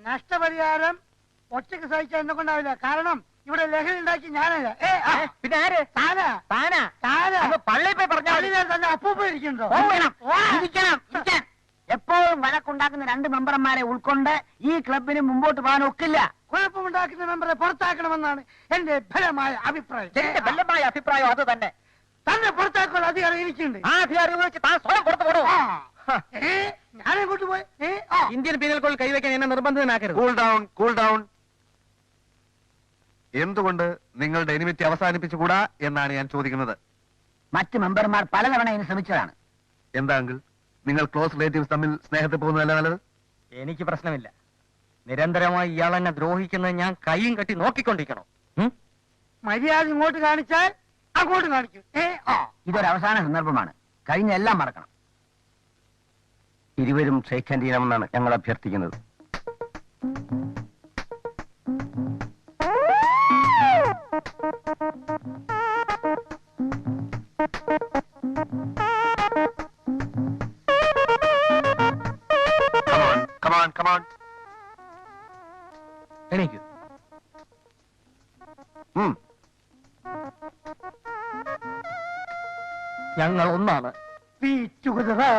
നഷ്ടപരിഹാരം ഒറ്റക്ക് സഹിച്ചാൽ എന്നെ കൊണ്ടാവില്ല. കാരണം ഇവിടെ ലഹരി ഉണ്ടാക്കി ഞാനല്ല. പിന്നെ ആര്? താനാ താനാ? താനാ പള്ളിയിൽ പോയി പറഞ്ഞാൽ തന്നെ അപ്പൂപ്പ ഇരിക്കുന്നുണ്ടോ? എപ്പോഴും വഴക്കുണ്ടാക്കുന്ന 2 മെമ്പർമാരെ ഉൾക്കൊണ്ട് ഈ ക്ലബിന് മുമ്പോട്ട് പോകാൻ ഒക്കില്ല. കുഴപ്പമുണ്ടാക്കുന്ന മെമ്പറെ പുറത്താക്കണമെന്നാണ് എന്റെ ബലമായ അഭിപ്രായം. ബലമായ അഭിപ്രായം അത് തന്നെ. തന്നെ പുറത്താക്കാനുള്ള അധികാരം എനിക്കുണ്ട്. ആ അധികാരം ഉപയോഗിച്ച് താൻ സ്വയം പുറത്തു പോടൂ. ഞാനെങ്ങോട്ട് പോയി? ഇന്ത്യൻ പീനൽ കോഡിൽ കൈവയ്ക്കാൻ എന്നെ നിർബന്ധിതനാക്കരുത്. Cool down, cool down. എന്തുകൊണ്ട് നിങ്ങളുടെ എനിമിറ്റി അവസാനിപ്പിച്ചുകൂടാ എന്നാണ് ഞാൻ ചോദിക്കുന്നത്. മറ്റ് മെമ്പർമാർ പലതവണ ഇതിന് ശ്രമിച്ചതാണ്. എന്താ അങ്കിൾ, നിങ്ങൾ ക്ലോസ് റിലേറ്റീവ്സ് തമ്മിൽ സ്നേഹത്തിൽ പോകുന്നതല്ല നല്ലത്? എനിക്ക് പ്രശ്നമില്ല. നിരന്തരമായി ഇയാൾ എന്നെ ദ്രോഹിക്കുന്നത് ഞാൻ കൈയും കെട്ടി നോക്കിക്കൊണ്ടിരിക്കണം. മര്യാദ ഇങ്ങോട്ട് കാണിച്ചാൽ അങ്ങോട്ട് കാണിക്കും. ഇതൊരു അവസാന സന്ദർഭമാണ്. കഴിഞ്ഞ എല്ലാം മറക്കണം. ഇരുവരും ഷെയ്ക്ക് ഹാൻഡ് ചെയ്യണമെന്നാണ് ഞങ്ങൾ അഭ്യർത്ഥിക്കുന്നത്. എണീക്കൂ. ഞങ്ങൾ ഒന്നാണ്. We together.